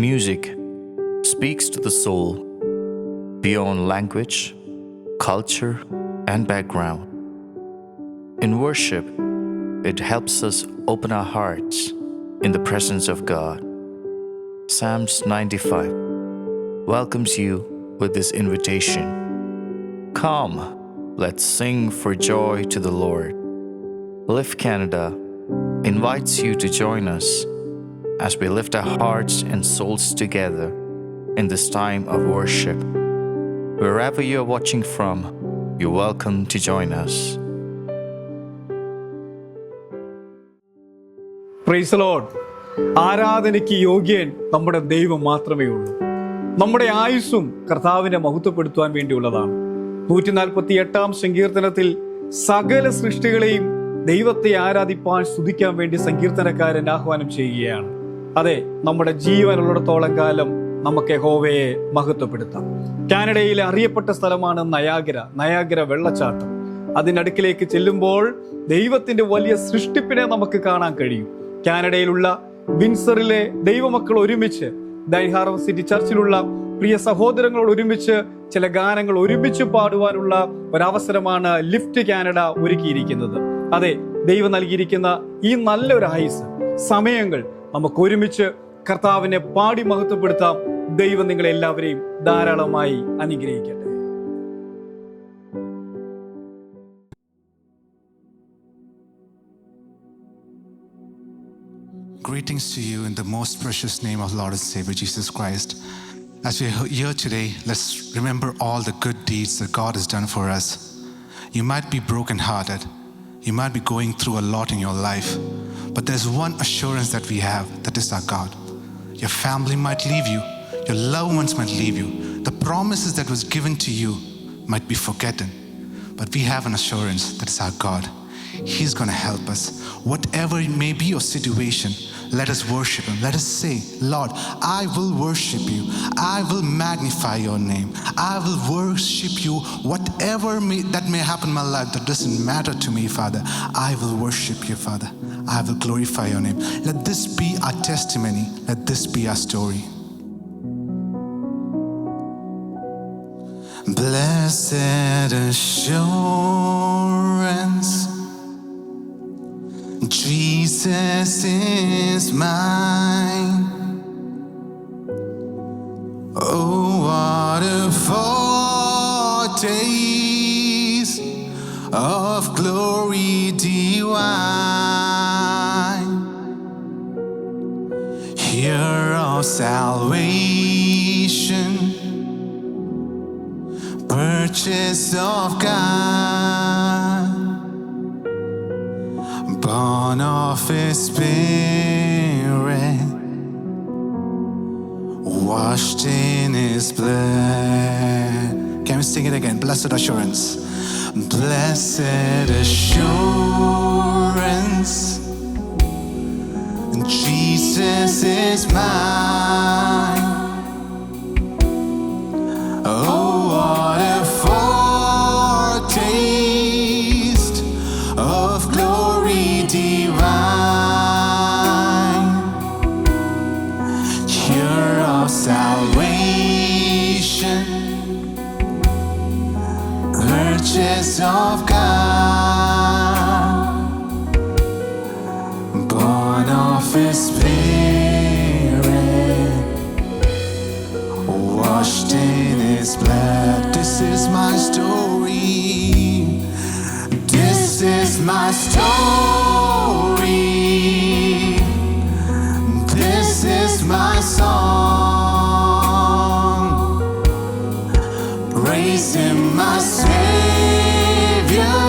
Music speaks to the soul beyond language, culture, and background. In worship, it helps us open our hearts in the presence of God. Psalms 95 welcomes you with this invitation. Come, let's sing for joy to the Lord. Lift Canada invites you to join us as we lift our hearts and souls together in this time of worship. Wherever you're watching from, you're welcome to join us. Praise the Lord. ആരാധനയ്ക്ക് യോഗ്യൻ നമ്മുടെ ദൈവം മാത്രമേ ഉള്ളൂ. നമ്മുടെ ആയുസ്സും കർത്താവിനെ മഹത്വപ്പെടുത്തുവാൻ വേണ്ടിയുള്ളതാണ്. 148 സങ്കീർത്തനത്തിൽ സകല സൃഷ്ടികളെയും ദൈവത്തെ ആരാധിപ്പാൻ സ്തുതിക്കാൻ വേണ്ടി സങ്കീർത്തനക്കാരൻ ആഹ്വാനം ചെയ്യുകയാണ്. അതെ, നമ്മുടെ ജീവനുള്ളിടത്തോളം കാലം നമുക്ക് യഹോവയെ മഹത്വപ്പെടുത്താം. കാനഡയിലെ അറിയപ്പെട്ട സ്ഥലമാണ് നയാഗ്ര വെള്ളച്ചാട്ടം. അതിനടുക്കിലേക്ക് ചെല്ലുമ്പോൾ ദൈവത്തിന്റെ വലിയ സൃഷ്ടിപ്പിനെ നമുക്ക് കാണാൻ കഴിയും. കാനഡയിലുള്ള വിൻസറിലെ ദൈവമക്കൾ ഒരുമിച്ച് ഡൈൻഹാർവ് സിറ്റി ചർച്ചിലുള്ള പ്രിയ സഹോദരങ്ങളോട് ഒരുമിച്ച് ചില ഗാനങ്ങൾ ഒരുമിച്ച് പാടുവാനുള്ള ഒരവസരമാണ് ലിഫ്റ്റ് കാനഡ ഒരുക്കിയിരിക്കുന്നത്. അതെ, ദൈവം നൽകിയിരിക്കുന്ന ഈ നല്ലൊരു ആയുസ് സമയങ്ങൾ നമുക്ക് ഒരുമിച്ച് കർത്താവിനെ പാടി മഹത്വപ്പെടുത്താം. ദൈവം നിങ്ങളെല്ലാവരെയും ധാരാളമായി അനുഗ്രഹിക്കട്ടെ. Greetings to you in the most precious name of Lord and Savior Jesus Christ. As we are here today, let's remember all the good deeds that God has done for us. You might be brokenhearted. You might be going through a lot in your life. But there's one assurance that we have, that is our God. Your family might leave you. Your loved ones might leave you. The promises that was given to you might be forgotten. But we have an assurance, that is our God. He's going to help us. Whatever it may be your situation, let us worship Him. Let us say, Lord, I will worship you. I will magnify your name. I will worship you. Whatever that may happen in my life, that doesn't matter to me, Father. I will worship you, Father. I will glorify your name. Let this be our testimony. Let this be our story. Blessed assurance, Jesus is mine. Oh, what a foretaste of glory divine. Here of salvation, purchase of God, born of His Spirit, washed in His blood. Can we sing it again? Blessed assurance. Blessed assurance, Jesus is mine. Oh, what a foretaste of glory divine, cure of salvation, purchase of God, born of His Spirit, washed in His blood. This is my story. This is my story. This is my song. Praising my Savior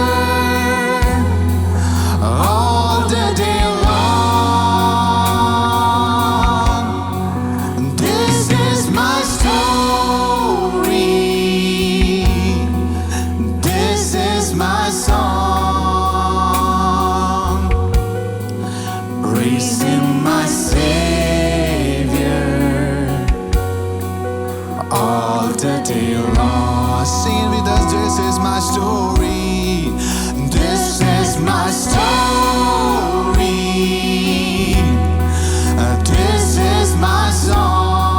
all the day long. This is my story. This is my song. Praising my Savior all the day long. Sing with us. This is my story. This is my story. This is my song.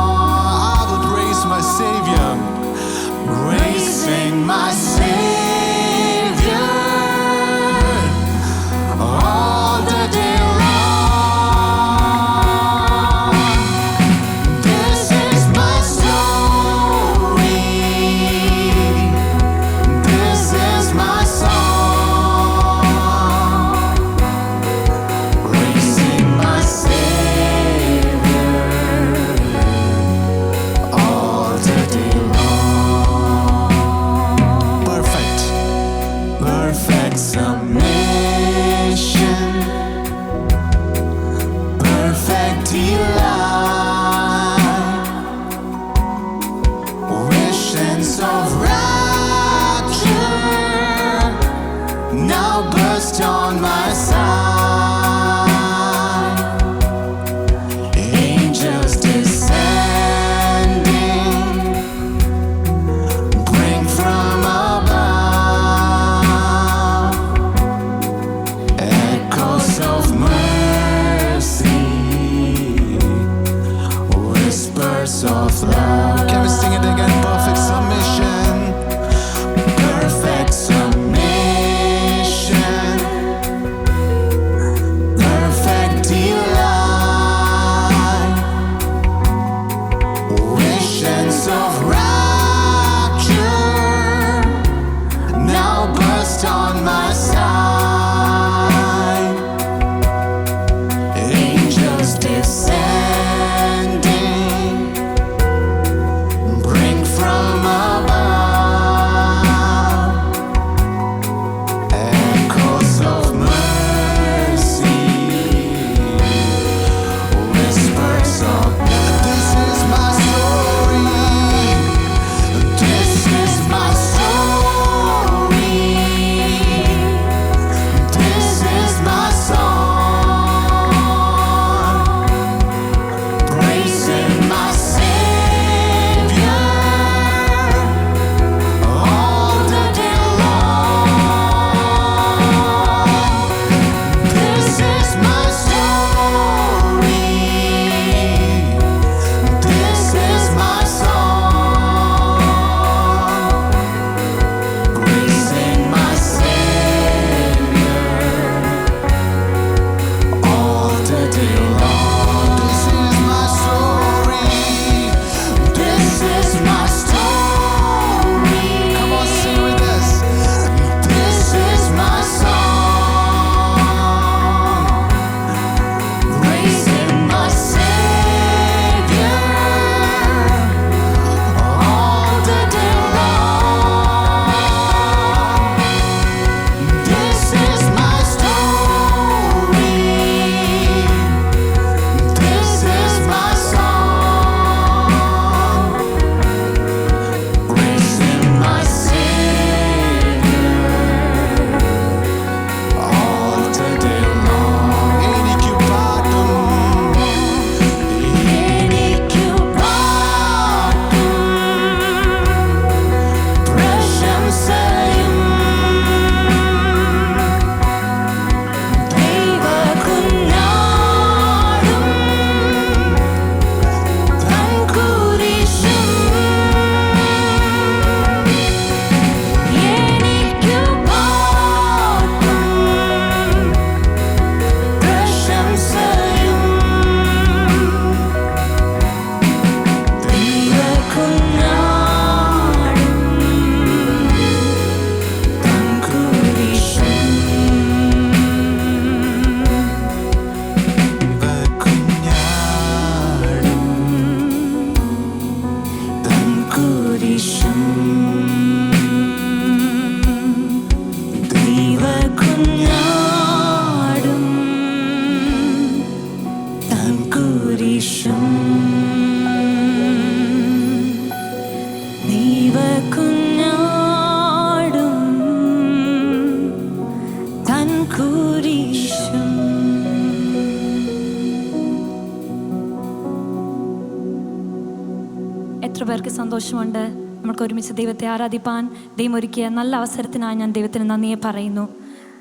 എത്ര പേർക്ക് സന്തോഷമുണ്ട് നമുക്ക് ഒരുമിച്ച് ദൈവത്തെ ആരാധിപ്പാൻ ദൈവം ഒരുക്കിയ നല്ല അവസരത്തിനായി ഞാൻ ദൈവത്തിന് നന്ദിയെ പറയുന്നു.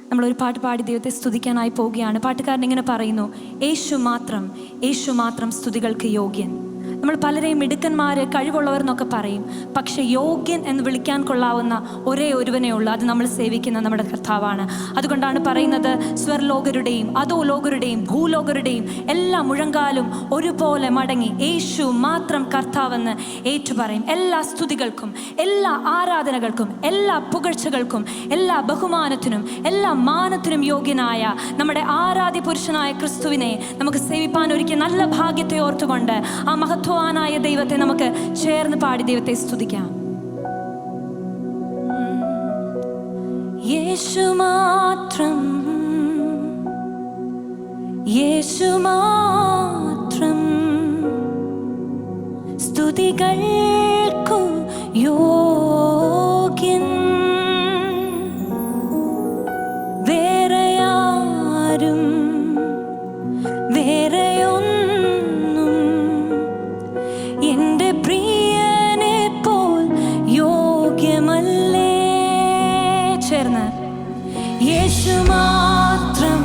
നമ്മളൊരു പാട്ട് പാടി ദൈവത്തെ സ്തുതിക്കാനായി പോവുകയാണ്. പാട്ടുകാരൻ ഇങ്ങനെ പറയുന്നു, യേശു മാത്രം സ്തുതികൾക്ക് യോഗ്യൻ. നമ്മൾ പലരെയും മിടുക്കന്മാർ, കഴിവുള്ളവർ എന്നൊക്കെ പറയും. പക്ഷെ യോഗ്യൻ എന്ന് വിളിക്കാൻ കൊള്ളാവുന്ന ഒരേ ഒരുവനേ ഉള്ളൂ. അത് നമ്മൾ സേവിക്കുന്ന നമ്മുടെ കർത്താവാണ്. അതുകൊണ്ടാണ് പറയുന്നത്, സ്വർലോകരുടെയും അധോലോകരുടെയും ഭൂലോകരുടെയും എല്ലാ മുഴങ്കാലും ഒരുപോലെ മടങ്ങി യേശു മാത്രം കർത്താവെന്ന് ഏറ്റുപറയും. എല്ലാ സ്തുതികൾക്കും, എല്ലാ ആരാധനകൾക്കും, എല്ലാ പുകഴ്ചകൾക്കും, എല്ലാ ബഹുമാനത്തിനും, എല്ലാ മാനത്തിനും യോഗ്യനായ നമ്മുടെ ആരാധ്യ പുരുഷനായ ക്രിസ്തുവിനെ നമുക്ക് സേവിപ്പാൻ ഒരുക്കിയ നല്ല ഭാഗ്യത്തെ ഓർത്തുകൊണ്ട് ആ മഹത്വവാനായ ദൈവത്തെ നമുക്ക് ചേർന്ന് പാടി ദൈവത്തെ സ്തുതിക്കാം. യേശു മാത്രം, യേശു മാത്രം സ്തുതികൾക്കു യോഗ്യൻ. വേറെയാരും വേറെയൊന്നും എൻ്റെ പ്രിയനെ പോൽ യോഗ്യമല്ലേ. ചേർന്ന് യേശു മാത്രം,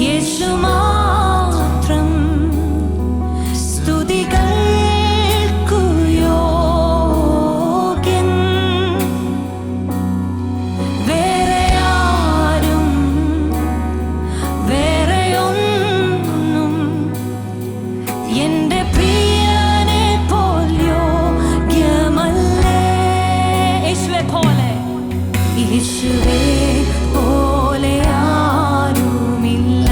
യേശു മാത്രം സ്തുതികൾക്കു യോഗ്യൻ. വേറെയാരും വേറെയൊന്നും എൻ്റെ പ്രിയനെ പോൽ യോഗ്യമല്ലേ. യേശുവെ പോലെ, യേശുവേ പോലെ ആരുമില്ല.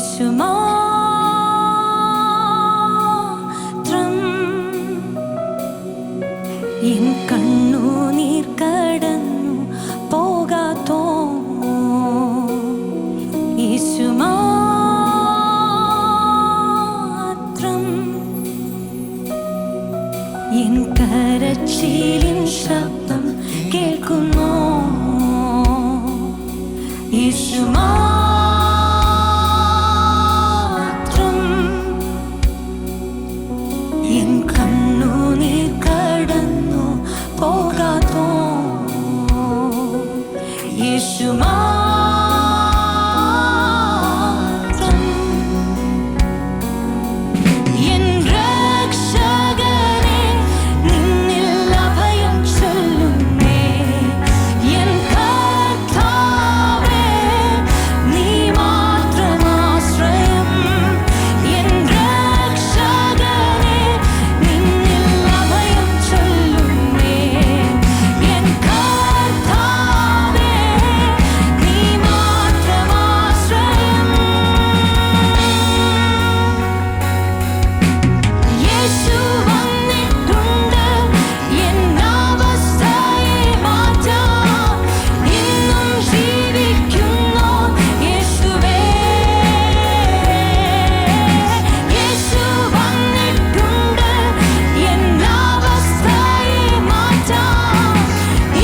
യേശു മാത്രം എൻ കണ്ണുനീർ കടന്നു പോകാത്തോ യേശു മാത്രം എൻ കരച്ചിലിൻ ശബ്ദം കേൾക്കുന്നു യേശു മാത്രം എൻ കണ്ണുനീർ കടന്നു പോകാത്തോ യേശു മാത്രം എൻ രക്ഷകനെ നിന്നിൽ അഭയം ചൊല്ലുന്നേ എൻ കർത്താവേ നീ മാത്രം ആശ്രയം എൻ രക്ഷകനെ നിന്നിൽ അഭയം ചൊല്ലുന്നേ എൻ കർത്താവേ നീ മാത്രം ആശ്രയം യേശു വന്നിട്ടുണ്ട് എന്നവസ്ഥയെ മാറ്റാൻ ഇന്നും ജീവിക്കുന്നു യേശുവേ യേശു വന്നിട്ടുണ്ട് എന്നവസ്ഥയെ മാറ്റാൻ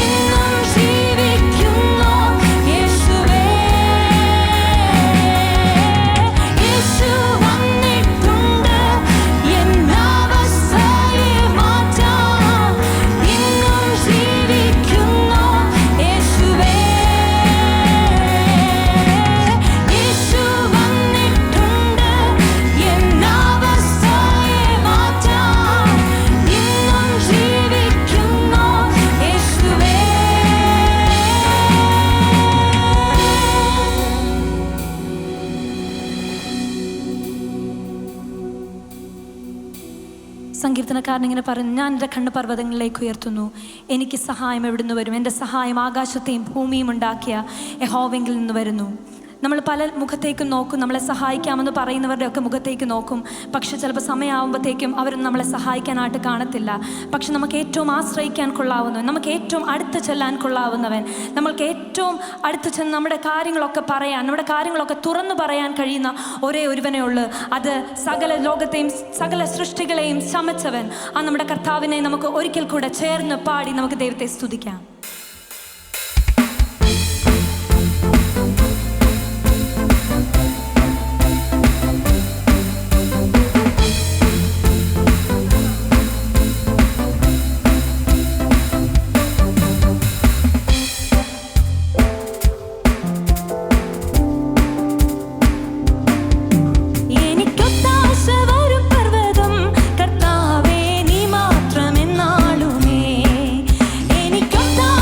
ഇന്നും ജീവിക്കുന്നു യേശുവേ യേശു വന്നിട്ടുണ്ട് എന്നവസ്ഥയെ മാറ്റാൻ ഇന്നും ജീവിക്കുന്നു യേശുവേ യേശു വന്നിട്ടുണ്ട് എന്നവസ്ഥയെ മാറ്റാൻ ഇന്നും ജീവിക്കുന്നു യേശുവേ സങ്കീർത്തനക്കാരൻ ഇങ്ങനെ പറഞ്ഞു, ഞാൻ എൻ്റെ കണ്ണ് പർവ്വതങ്ങളിലേക്ക് ഉയർത്തുന്നു, എനിക്ക് സഹായം എവിടുന്ന് വരും? എൻ്റെ സഹായം ആകാശത്തെയും ഭൂമിയും ഉണ്ടാക്കിയ യഹോവയിൽ നിന്ന് വരുന്നു. നമ്മൾ പല മുഖത്തേക്കും നോക്കും, നമ്മളെ സഹായിക്കാമെന്ന് പറയുന്നവരുടെ ഒക്കെ മുഖത്തേക്ക് നോക്കും. പക്ഷെ ചിലപ്പോൾ സമയമാകുമ്പോഴത്തേക്കും അവരൊന്നും നമ്മളെ സഹായിക്കാനായിട്ട് കാണത്തില്ല. പക്ഷെ നമുക്ക് ഏറ്റവും ആശ്രയിക്കാൻ കൊള്ളാവുന്നവൻ, നമുക്ക് ഏറ്റവും അടുത്ത് ചെല്ലാൻ കൊള്ളാവുന്നവൻ, നമ്മൾക്ക് ഏറ്റവും അടുത്ത് ചെന്ന് നമ്മുടെ കാര്യങ്ങളൊക്കെ പറയാൻ, നമ്മുടെ കാര്യങ്ങളൊക്കെ തുറന്നു പറയാൻ കഴിയുന്ന ഒരേ ഒരുവനേ ഉള്ളൂ. അത് സകല ലോകത്തെയും സകല സൃഷ്ടികളെയും ചമച്ചവൻ ആ നമ്മുടെ കർത്താവിനെ നമുക്ക് ഒരിക്കൽ കൂടെ ചേർന്ന് പാടി നമുക്ക് ദൈവത്തെ സ്തുതിക്കാം. എനിക്കൊത്താശ വരും പർവ്വതം കർത്താവേ നീ മാത്രമെന്നാളുമേ. എനിക്കൊത്താശ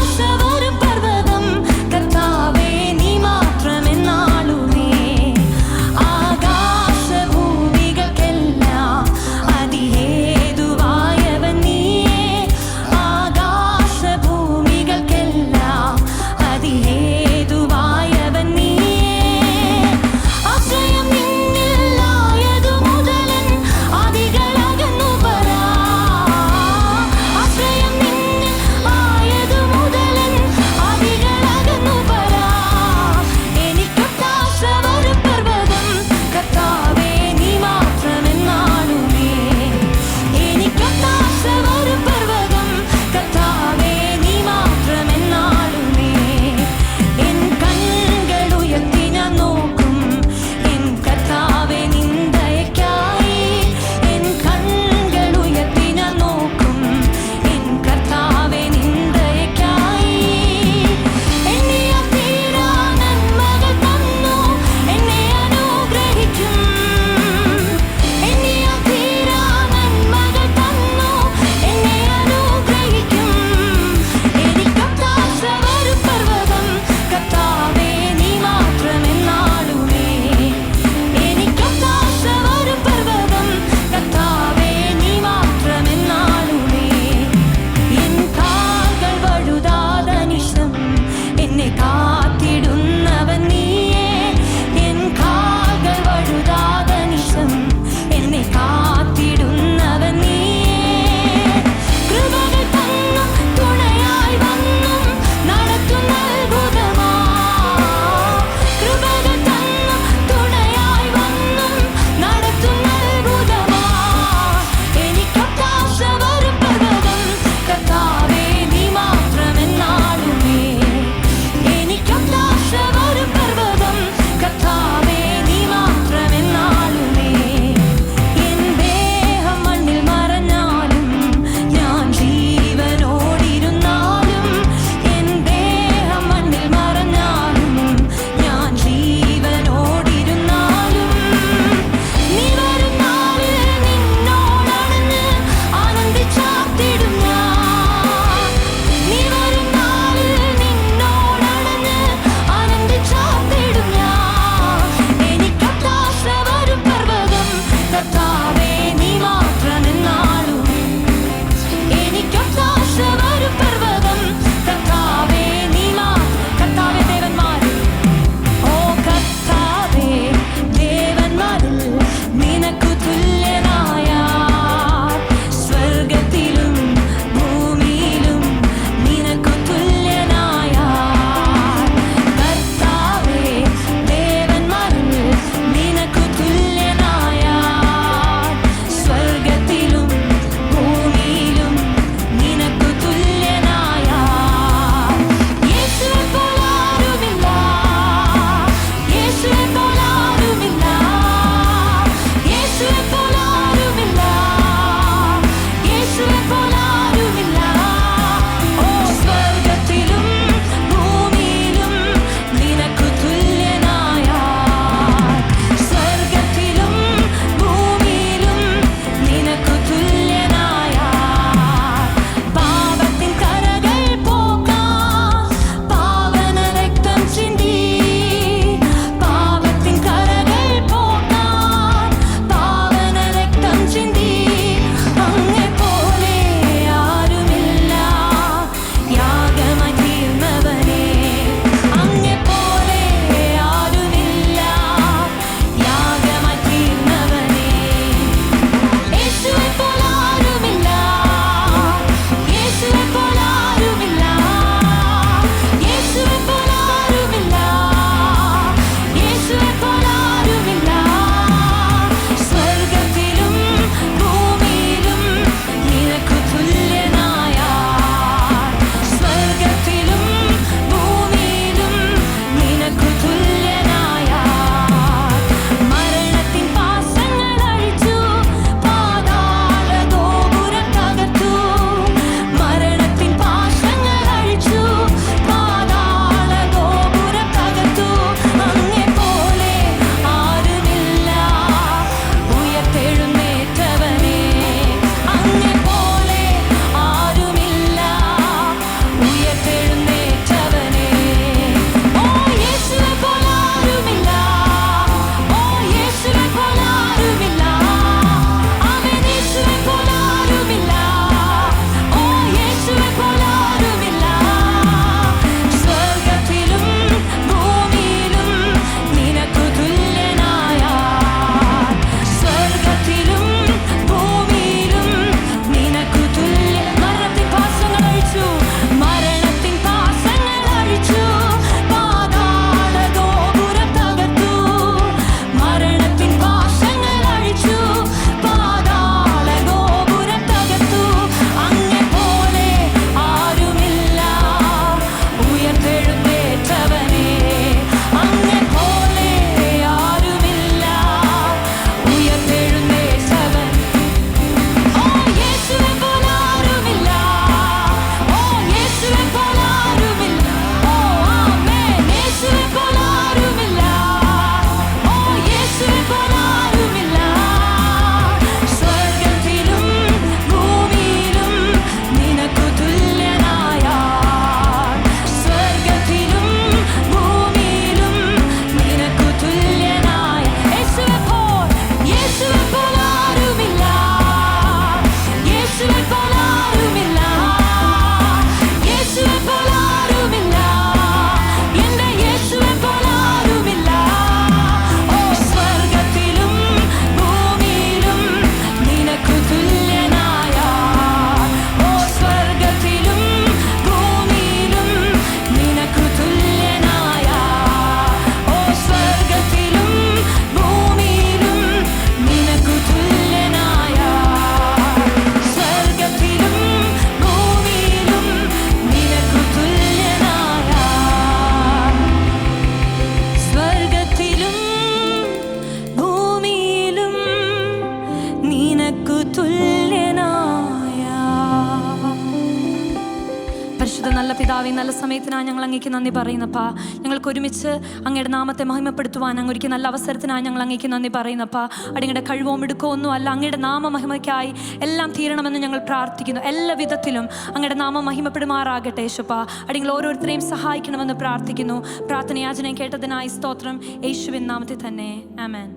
കർത്താവ് ഈ നല്ല സമയത്തിനായി ഞങ്ങൾ അങ്ങേക്ക് നന്ദി പറയുന്നപ്പാ. ഞങ്ങൾക്ക് ഒരുമിച്ച് അങ്ങയുടെ നാമത്തെ മഹിമപ്പെടുത്തുവാൻ അങ്ങൊരിക്കൽ നല്ല അവസരത്തിനായി ഞങ്ങൾ അങ്ങേക്ക് നന്ദി പറയുന്നപ്പാ. അടിങ്ങളുടെ കഴിവോ മിടുക്കോ ഒന്നും അല്ല, അങ്ങയുടെ നാമ മഹിമയ്ക്കായി എല്ലാം തീരണമെന്ന് ഞങ്ങൾ പ്രാർത്ഥിക്കുന്നു. എല്ലാ വിധത്തിലും അങ്ങയുടെ നാമം മഹിമപ്പെടുമാറാകട്ടെ യേശുപ്പാ. അടിങ്ങൾ ഓരോരുത്തരെയും സഹായിക്കണമെന്ന് പ്രാർത്ഥിക്കുന്നു. പ്രാർത്ഥനയാചനയും കേട്ടതിനായി സ്തോത്രം, യേശുവിൻ നാമത്തിൽ തന്നെ, ആമേൻ.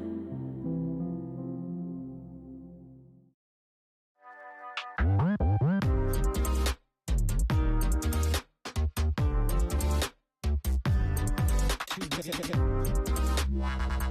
Wow.